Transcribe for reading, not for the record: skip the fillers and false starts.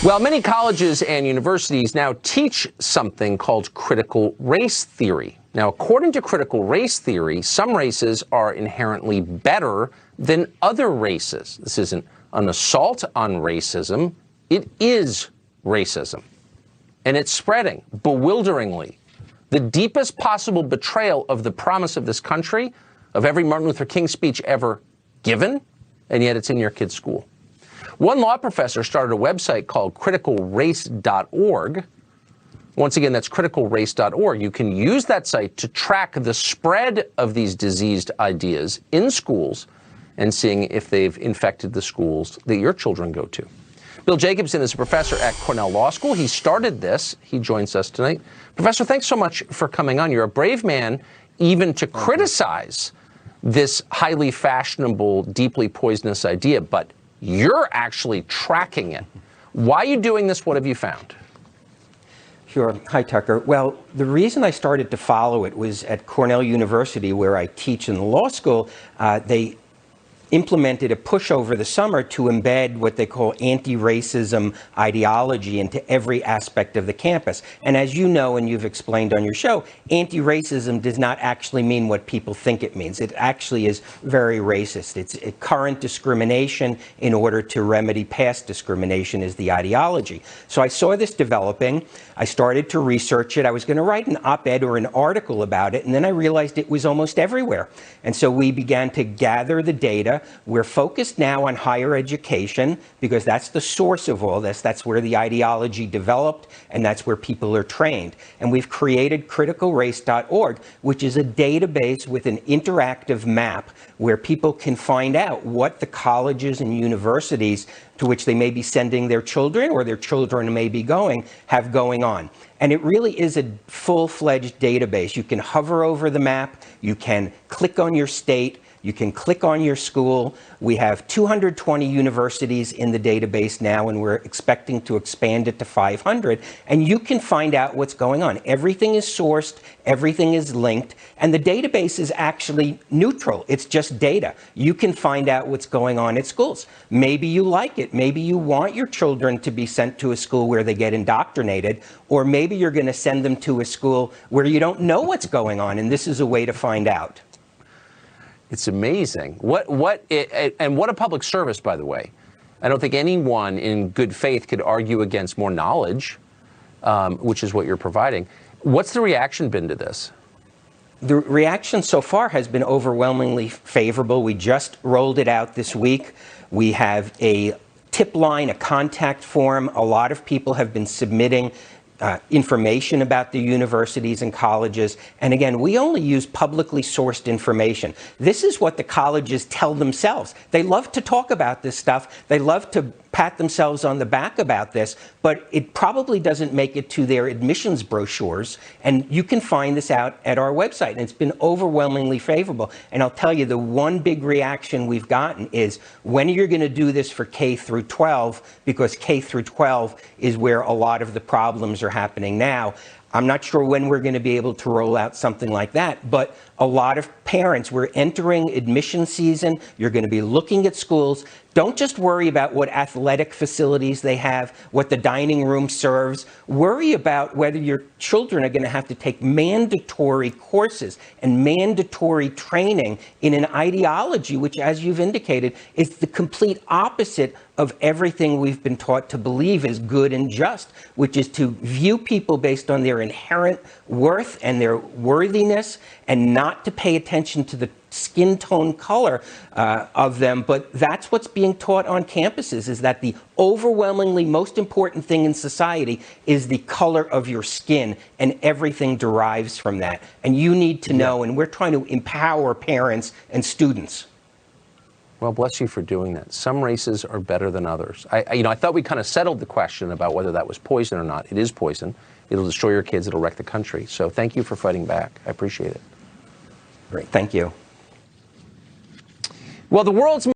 Well, many colleges and universities now teach something called critical race theory. Now, according to critical race theory, some races are inherently better than other races. This isn't an assault on racism. It is racism. And it's spreading bewilderingly. The deepest possible betrayal of the promise of this country, of every Martin Luther King speech ever given, and yet it's in your kid's school. One law professor started a website called criticalrace.org. Once again, that's criticalrace.org. You can use that site to track the spread of these diseased ideas in schools and seeing if they've infected the schools that your children go to. Bill Jacobson is a professor at Cornell Law School. He started this. He joins us tonight. Professor, thanks so much for coming on. You're a brave man even to criticize this highly fashionable, deeply poisonous idea, but you're actually tracking it. Why are you doing this? What have you found? Sure. Hi, Tucker. Well, the reason I started to follow it was at Cornell University, where I teach in the law school. They implemented a push over the summer to embed what they call anti-racism ideology into every aspect of the campus. And as you know, and you've explained on your show, anti-racism does not actually mean what people think it means. It actually is very racist. It's current discrimination in order to remedy past discrimination is the ideology. So I saw this developing. I started to research it. I was going to write an op-ed or an article about it, and then I realized it was almost everywhere. And so we began to gather the data. We're focused now on higher education because that's the source of all this. That's where the ideology developed, and that's where people are trained. And we've created criticalrace.org, which is a database with an interactive map where people can find out what the colleges and universities to which they may be sending their children or their children may be going have going on. And it really is a full-fledged database. You can hover over the map, you can click on your state, you can click on your school. We have 220 universities in the database now, and we're expecting to expand it to 500. And you can find out what's going on. Everything is sourced, everything is linked, and the database is actually neutral. It's just data. You can find out what's going on at schools. Maybe you like it. Maybe you want your children to be sent to a school where they get indoctrinated, or maybe you're going to send them to a school where you don't know what's going on, and this is a way to find out. It's amazing. And what a public service, by the way. I don't think anyone in good faith could argue against more knowledge, which is what you're providing. What's the reaction been to this? The reaction so far has been overwhelmingly favorable. We just rolled it out this week. We have a tip line, a contact form. A lot of people have been submitting information about the universities and colleges. And again, we only use publicly sourced information. This is what the colleges tell themselves. They love to talk about this stuff. They love to pat themselves on the back about this, but it probably doesn't make it to their admissions brochures. And you can find this out at our website. And it's been overwhelmingly favorable. And I'll tell you, the one big reaction we've gotten is, when are you going to do this for K through 12? Because K through 12 is where a lot of the problems are happening now. I'm not sure when we're going to be able to roll out something like that, but a lot of parents, we're entering admission season. You're going to be looking at schools. Don't just worry about what athletic facilities they have, what the dining room serves. Worry about whether your children are going to have to take mandatory courses and mandatory training in an ideology, which, as you've indicated, is the complete opposite of everything we've been taught to believe is good and just, which is to view people based on their inherent worth and their worthiness, and not to pay attention to the skin tone color of them. But that's what's being taught on campuses, is that the overwhelmingly most important thing in society is the color of your skin, and everything derives from that. And you need to know, and we're trying to empower parents and students. Well, bless you for doing that. Some races are better than others. I thought we kind of settled the question about whether that was poison or not. It is poison. It'll destroy your kids. It'll wreck the country. So thank you for fighting back. I appreciate it. Great. Thank you. Well, the world's